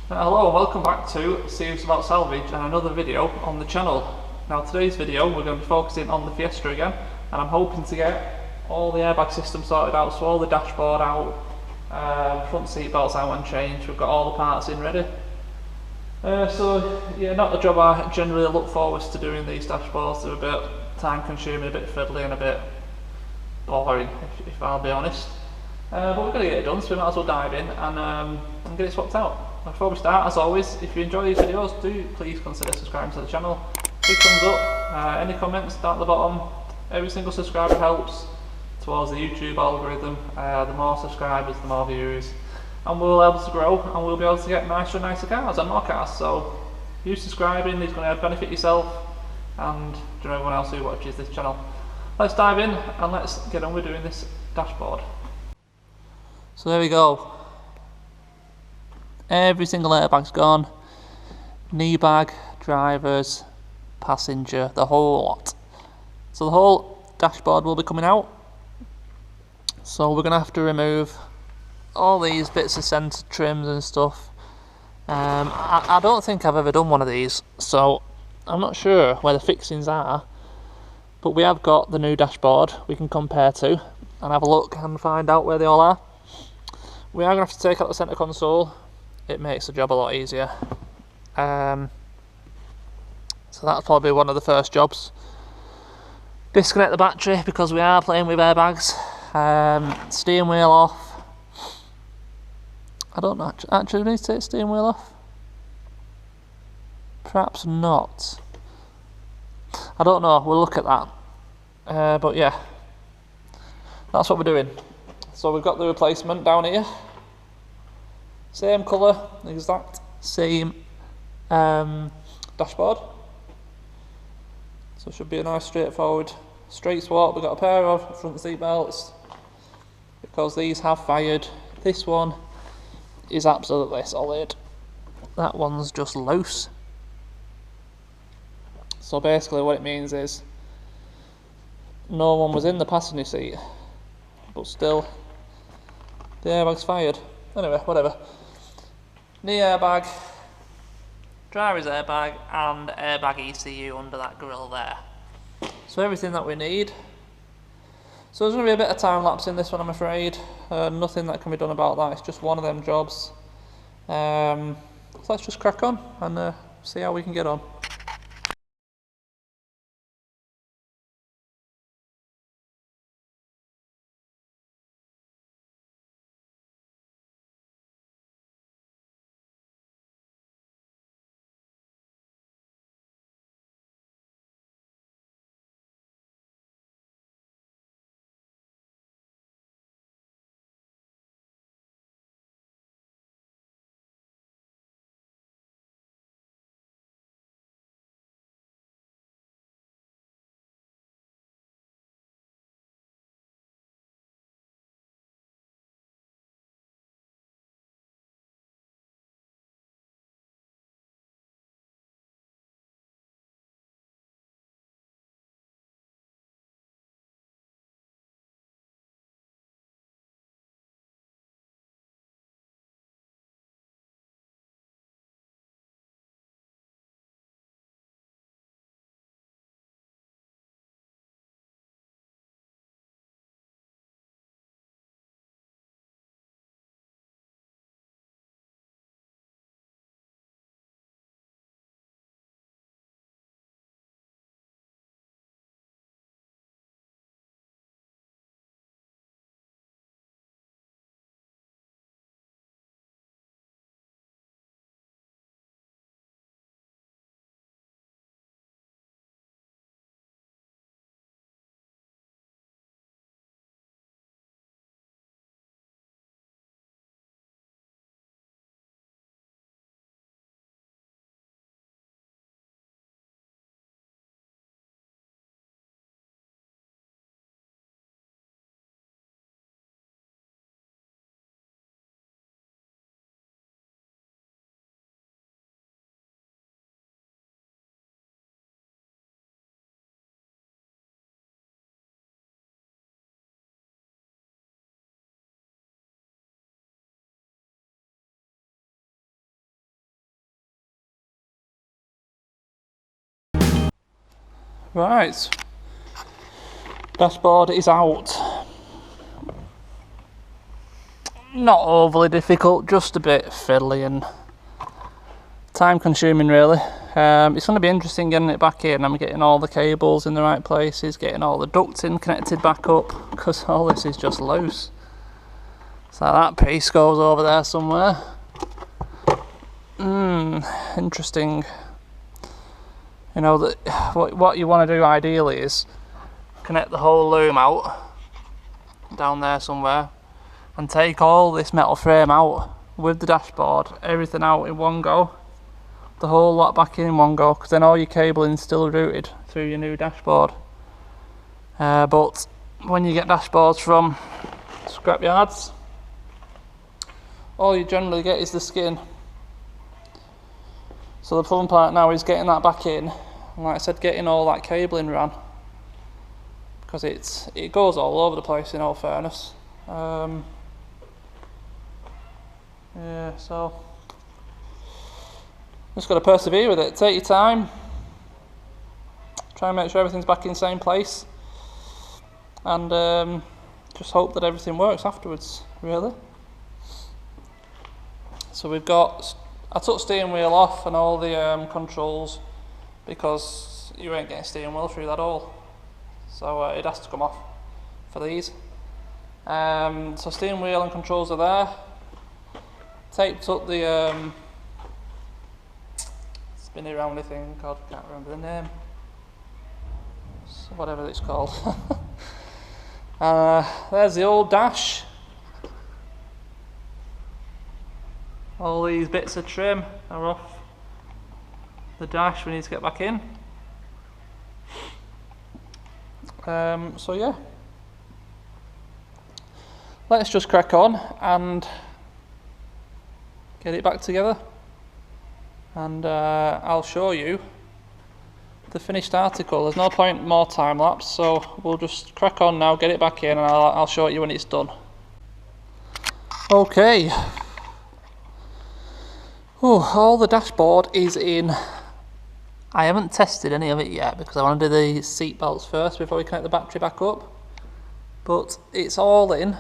Hello and welcome back to Series About Salvage and another video on the channel. Now today's video we're going to be focusing on the Fiesta again, and I'm hoping to get all the airbag system sorted out, so all the dashboard out, front seat belts out and changed. We've got all the parts in ready. So yeah, not a job I generally look forward to doing. These dashboards. They're a bit time consuming, a bit fiddly and a bit boring if I'll be honest. But we're going to get it done, so we might as well dive in and get it swapped out. Before we start, as always, if you enjoy these videos, do please consider subscribing to the channel. Big thumbs up, any comments down at the bottom. Every single subscriber helps towards the YouTube algorithm. The more subscribers, the more views, and we'll be able to grow, and we'll be able to get nicer and nicer cars and more cars. So you subscribing is going to benefit yourself and everyone else who watches this channel. Let's dive in and let's get on with doing this dashboard. So there we go. Every single airbag's gone. Knee bag, drivers, passenger, the whole lot. So the whole dashboard will be coming out. So we're going to have to remove all these bits of centre trims and stuff. I don't think I've ever done one of these, so I'm not sure where the fixings are. But we have got the new dashboard we can compare to and have a look and find out where they all are. We are going to have to take out the centre console. It makes the job a lot easier. So that's probably one of the first jobs. Disconnect the battery because we are playing with airbags. Steering wheel off. I don't know, actually we need to take the steering wheel off? Perhaps not. I don't know, we'll look at that. But yeah, that's what we're doing. So we've got the replacement down here. Same colour, exact same dashboard. So it should be a nice straightforward straight swap. We've got a pair of front seat belts because these have fired. This one is absolutely solid. That one's just loose. So basically what it means is no one was in the passenger seat, but still the airbag's fired. Anyway, whatever. Knee airbag, driver's airbag, and airbag ECU under that grille there. So everything that we need. So there's going to be a bit of time lapse in this one, I'm afraid. Nothing that can be done about that. It's just one of them jobs. So let's just crack on and see how we can get on. Right, dashboard is out. Not overly difficult, just a bit fiddly and time consuming really. It's going to be interesting getting it back in. I'm getting all the cables in the right places, getting all the ducting connected back up, because all this is just loose. So that piece goes over there somewhere. Interesting. You know, that what you want to do ideally is connect the whole loom out down there somewhere and take all this metal frame out with the dashboard, everything out in one go, the whole lot back in one go, because then all your cabling's still routed through your new dashboard. But when you get dashboards from scrap yards, all you generally get is the skin. So the fun part now is getting that back in, and like I said, getting all that cabling ran, because it goes all over the place in all fairness. Yeah, so just got to persevere with it. Take your time, try and make sure everything's back in the same place, and just hope that everything works afterwards, really. So we've got, I took steering wheel off and all the controls, because you ain't getting steering wheel through that hole, so it has to come off for these. So steering wheel and controls are there. Taped up the spinny roundy thing, God, I can't remember the name, so whatever it's called. There's the old dash. All these bits of trim are off the dash, we need to get back in. So yeah, let's just crack on and get it back together, and I'll show you the finished article. There's no point more time lapse, so we'll just crack on now, get it back in, and I'll show you when it's done. Okay. All the dashboard is in. I haven't tested any of it yet because I want to do the seat belts first before we connect the battery back up, but it's all in.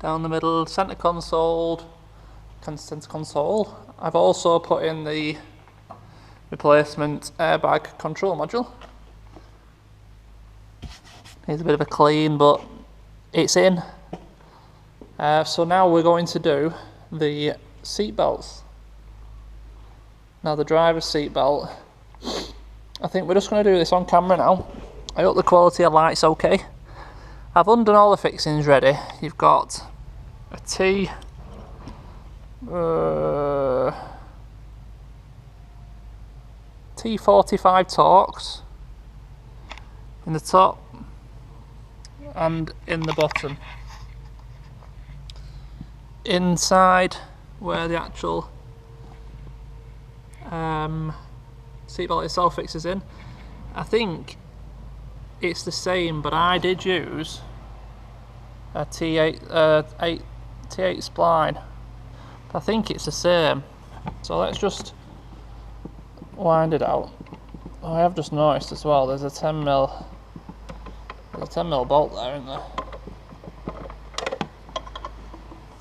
Down the middle, centre console. I've also put in the replacement airbag control module. Needs a bit of a clean, but it's in. So now we're going to do the seat belts. Now the driver's seat belt, I think we're just going to do this on camera now. I hope the quality of light's okay. I've undone all the fixings ready. You've got a T45 Torx in the top and in the bottom. Inside where the actual seatbelt itself fixes in, I think it's the same, but I did use a T8 spline. I think it's the same, so let's just wind it out. I have just noticed as well there's a 10mm bolt there, isn't there?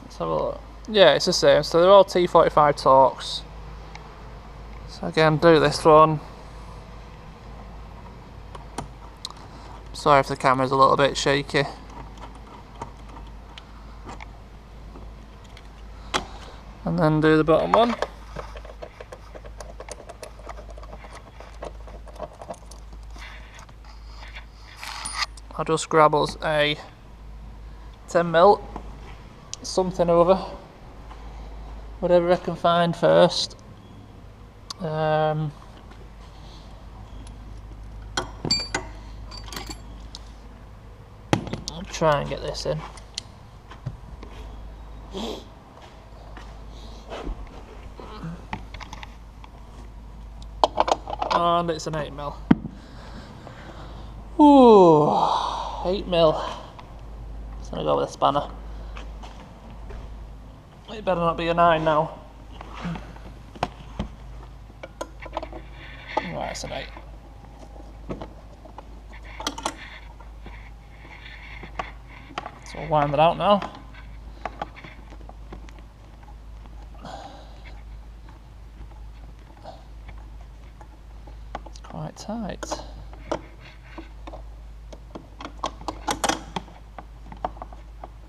Let's have a look. Yeah, it's the same, so they're all T45 Torx. So again, do this one. Sorry if the camera's a little bit shaky. And then do the bottom one. I'll just grab us a 10mm something or other, whatever I can find first. I'll try and get this in. And it's an 8mm. Ooh, 8mm. Just gonna go with a spanner. It better not be a 9 now. Right, nice and neat. So we'll wind that out now. It's quite tight.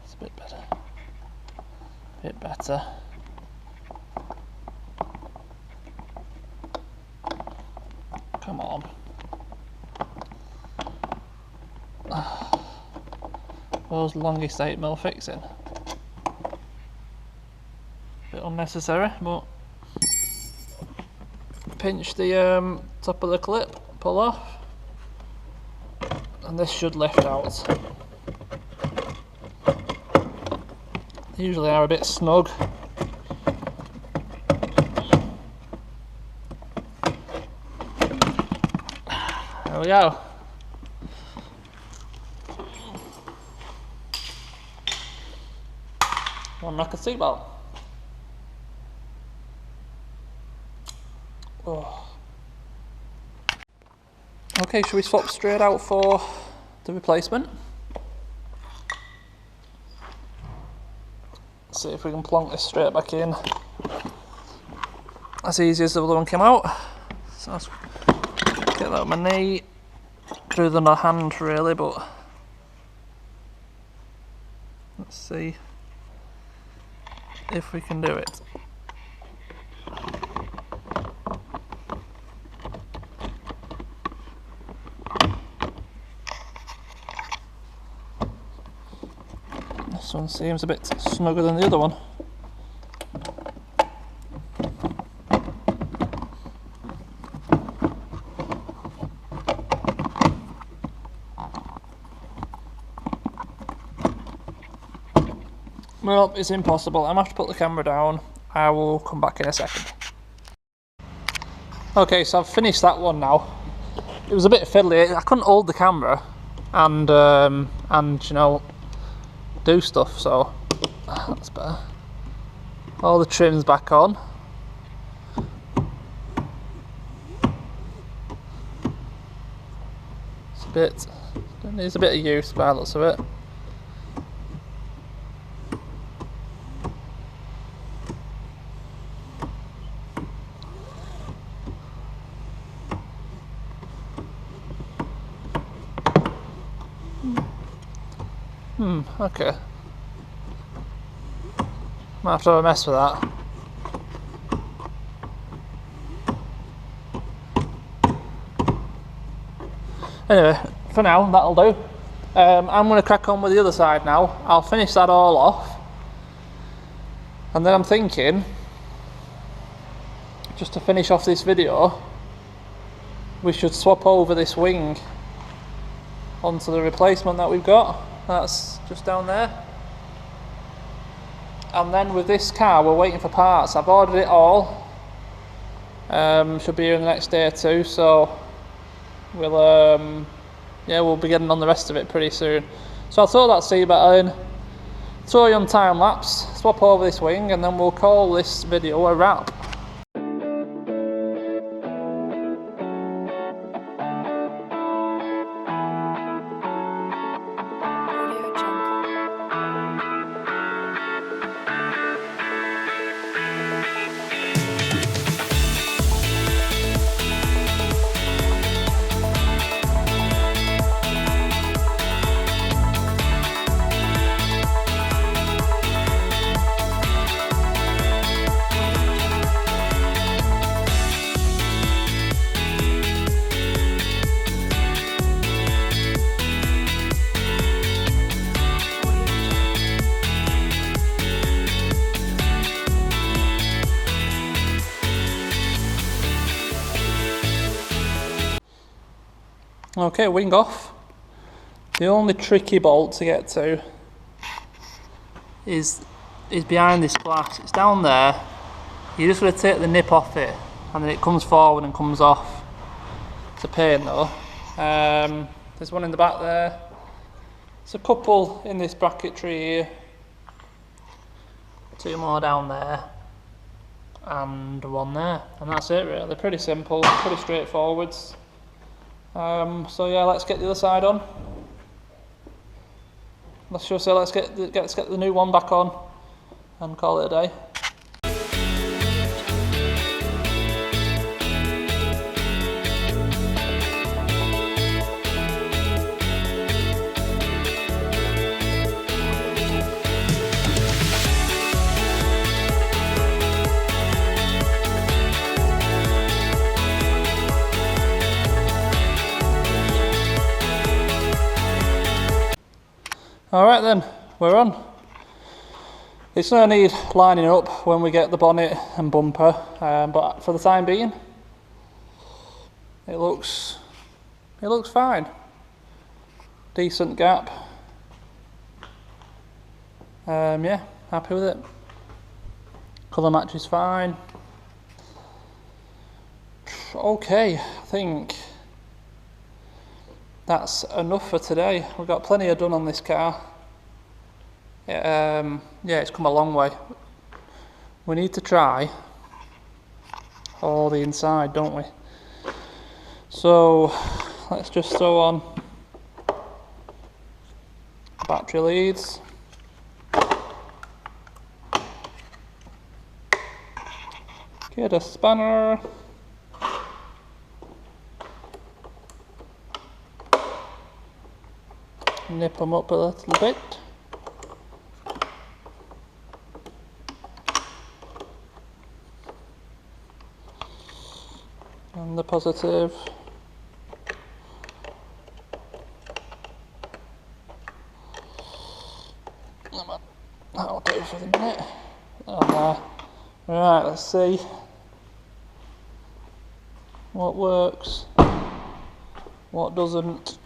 It's a bit better. A bit better. Come on. Those longest 8mm fixing. Bit unnecessary, but pinch the top of the clip, pull off, and this should lift out. They usually are a bit snug. There we go. One knock a seatbelt. Oh. Okay, should we swap straight out for the replacement? See if we can plonk this straight back in. As easy as the other one came out. So let's get that on my knee. Could have done a hand really, but let's see if we can do it. This one seems a bit snugger than the other one. Well, it's impossible. I'm going to have to put the camera down. I will come back in a second. Okay, so I've finished that one now. It was a bit fiddly. I couldn't hold the camera and you know, do stuff, so that's better. All the trim's back on. It needs a bit of use by the looks of it. Okay. Might have to have a mess with that. Anyway, for now, that'll do. I'm going to crack on with the other side now. I'll finish that all off. And then I'm thinking, just to finish off this video, we should swap over this wing onto the replacement that we've got. That's just down there. And then with this car, we're waiting for parts. I've ordered it all. Should be here in the next day or two, so we'll yeah, we'll be getting on the rest of it pretty soon. So I'll throw that seatbelt in, throw you on time lapse, swap over this wing, and then we'll call this video a wrap. Okay, wing off. The only tricky bolt to get to is behind this glass. It's down there. You're just going to take the nip off it, and then it comes forward and comes off. It's a pain though. There's one in the back there. There's a couple in this bracketry here. Two more down there. and one there, and that's it really. Pretty simple, pretty straightforward. So yeah, let's get the other side on. Let's get the new one back on and call it a day. Alright then, we're on. It's going to need lining up when we get the bonnet and bumper, but for the time being, it looks fine. Decent gap. Yeah, happy with it. Colour match is fine. Okay, I think that's enough for today. We've got plenty of done on this car. Yeah, it's come a long way. We need to try all the inside, don't we? So let's just throw on battery leads. Get a spanner. Nip them up a little bit. And the positive. That'll do for the minute. Right, let's see what works, what doesn't.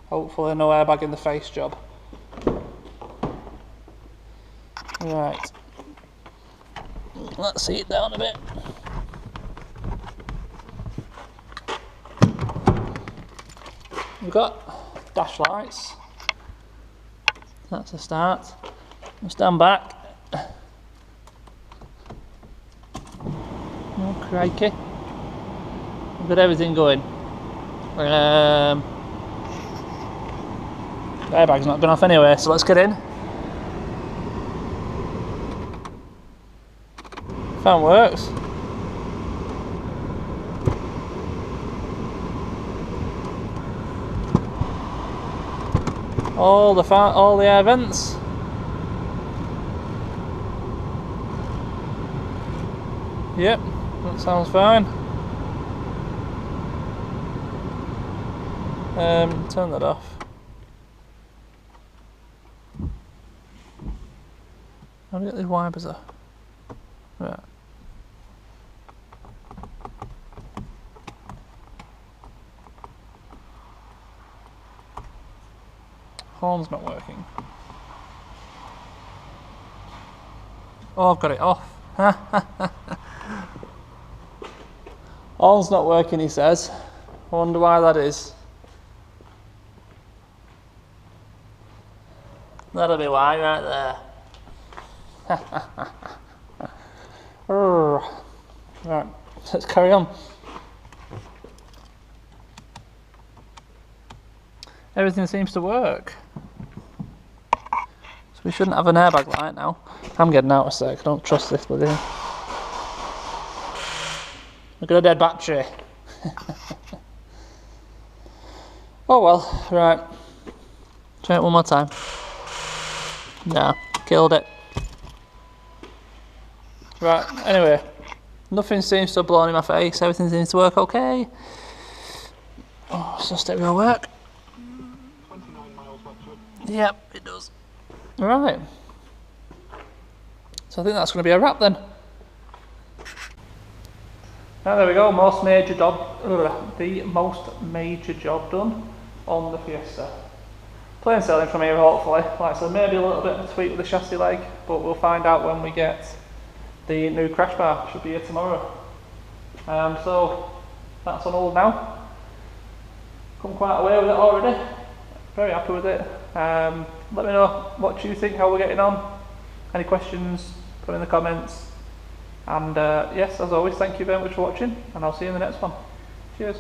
Hopefully no airbag in the face job. Right, let's see it down a bit. We've got dash lights. That's a start. We'll stand back. Oh crikey. We've got everything going. The airbag's not gone off anyway, so let's get in. Fan works. All the air vents. Yep, that sounds fine. Turn that off. How do I get these wipers off? Right. Horn's not working. Oh, I've got it off. Horn's not working, he says. I wonder why that is. That'll be why right there. Right, let's carry on. Everything seems to work. So we shouldn't have an airbag light now. I'm getting out a sec, I don't trust this bloody thing. Look at a dead battery. Oh well, right. Try it one more time. No, killed it. Right, anyway, nothing seems to have blown in my face, everything seems to work okay. Oh, so stereo work. 29 miles westward. Yep, it does. Right. So I think that's going to be a wrap then. Now there we go, the most major job done on the Fiesta. Plain sailing from here hopefully. Like I said, maybe a little bit of a tweak with the chassis leg, but we'll find out when we get the new crash bar. Should be here tomorrow. So that's on hold now. Come quite a way with it already. Very happy with it. Let me know what you think, how we're getting on. Any questions, put in the comments. And yes, as always, thank you very much for watching, and I'll see you in the next one. Cheers.